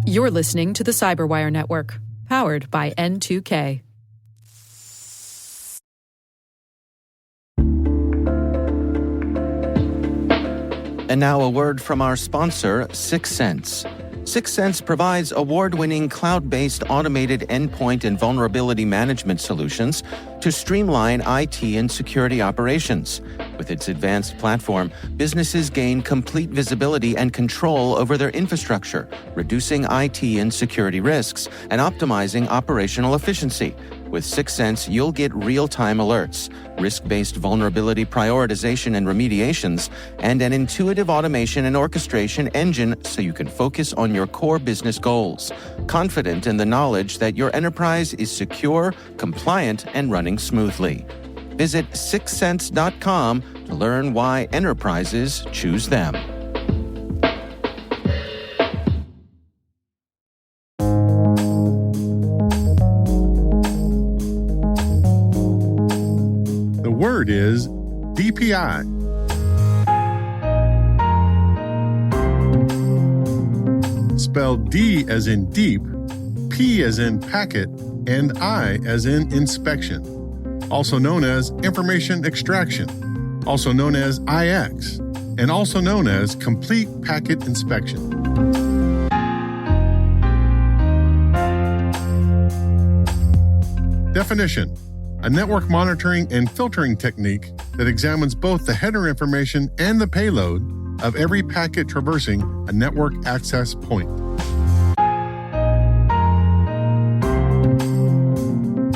You're listening to the Cyberwire Network, powered by N2K. And now a word from our sponsor, 6sense. 6sense provides award-winning cloud-based automated endpoint and vulnerability management solutions to streamline IT and security operations. With its advanced platform, businesses gain complete visibility and control over their infrastructure, reducing IT and security risks and optimizing operational efficiency. With 6sense, you'll get real-time alerts, risk-based vulnerability prioritization and remediations, and an intuitive automation and orchestration engine so you can focus on your core business goals, confident in the knowledge that your enterprise is secure, compliant, and running smoothly. Visit 6sense.com to learn why enterprises choose them. The word is DPI. Spelled D as in deep, P as in packet, and I as in inspection. Also known as information extraction, also known as IX, and also known as complete packet inspection. Definition: a network monitoring and filtering technique that examines both the header information and the payload of every packet traversing a network access point.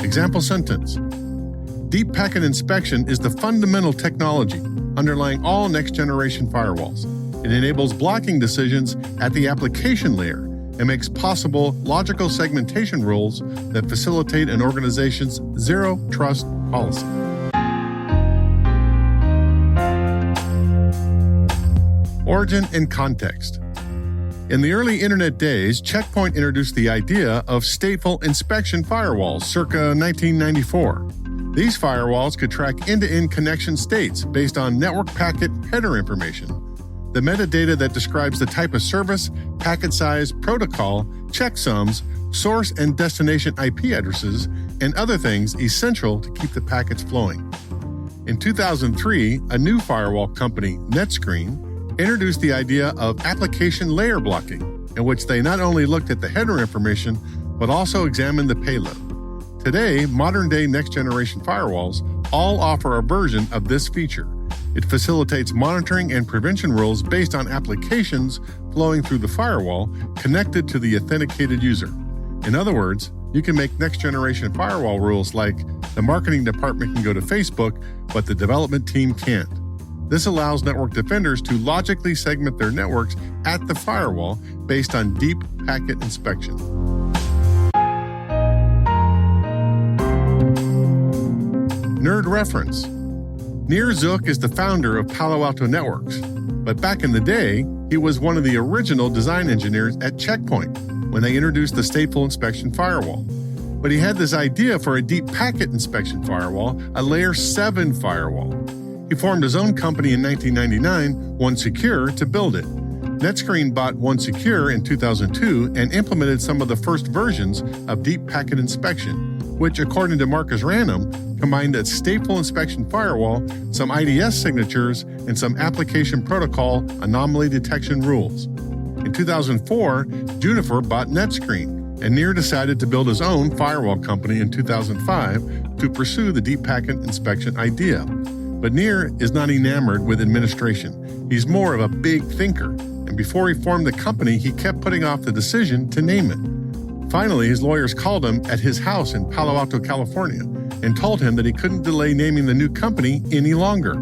Example sentence: deep packet inspection is the fundamental technology underlying all next-generation firewalls. It enables blocking decisions at the application layer and makes possible logical segmentation rules that facilitate an organization's zero-trust policy. Origin and context. In the early internet days, Check Point introduced the idea of stateful inspection firewalls circa 1994. These firewalls could track end-to-end connection states based on network packet header information, the metadata that describes the type of service, packet size, protocol, checksums, source and destination IP addresses, and other things essential to keep the packets flowing. In 2003, a new firewall company, NetScreen, introduced the idea of application layer blocking, in which they not only looked at the header information, but also examined the payload. Today, modern-day next-generation firewalls all offer a version of this feature. It facilitates monitoring and prevention rules based on applications flowing through the firewall connected to the authenticated user. In other words, you can make next-generation firewall rules like the marketing department can go to Facebook, but the development team can't. This allows network defenders to logically segment their networks at the firewall based on deep packet inspection. Nerd reference. Nir Zook is the founder of Palo Alto Networks, but back in the day, he was one of the original design engineers at Check Point when they introduced the stateful inspection firewall. But he had this idea for a deep packet inspection firewall, a layer 7 firewall. He formed his own company in 1999, OneSecure, to build it. NetScreen bought OneSecure in 2002 and implemented some of the first versions of deep packet inspection, which, according to Marcus Random, combined a stateful inspection firewall, some IDS signatures, and some application protocol anomaly detection rules. In 2004, Juniper bought NetScreen, and Nir decided to build his own firewall company in 2005 to pursue the deep packet inspection idea. But Nir is not enamored with administration. He's more of a big thinker, and before he formed the company, he kept putting off the decision to name it. Finally, his lawyers called him at his house in Palo Alto, California, and told him that he couldn't delay naming the new company any longer.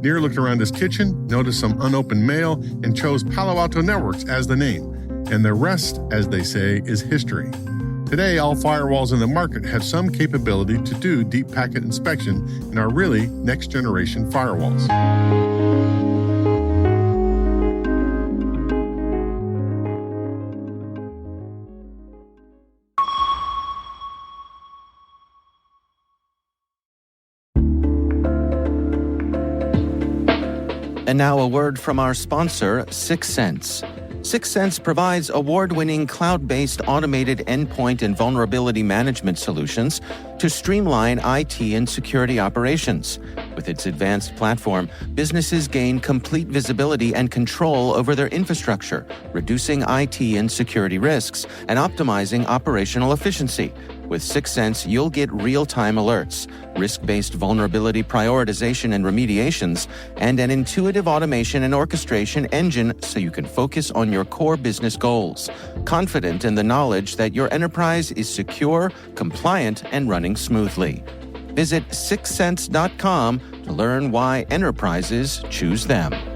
Nir looked around his kitchen, noticed some unopened mail, and chose Palo Alto Networks as the name. And the rest, as they say, is history. Today, all firewalls in the market have some capability to do deep packet inspection and are really next-generation firewalls. And now a word from our sponsor, 6sense. Sixth Sense provides award-winning cloud-based automated endpoint and vulnerability management solutions to streamline IT and security operations. With its advanced platform, businesses gain complete visibility and control over their infrastructure, reducing IT and security risks and optimizing operational efficiency. With Sixth Sense, you'll get real-time alerts, risk-based vulnerability prioritization and remediations, and an intuitive automation and orchestration engine so you can focus on your core business goals, confident in the knowledge that your enterprise is secure, compliant, and running smoothly. Visit sixthsense.com to learn why enterprises choose them.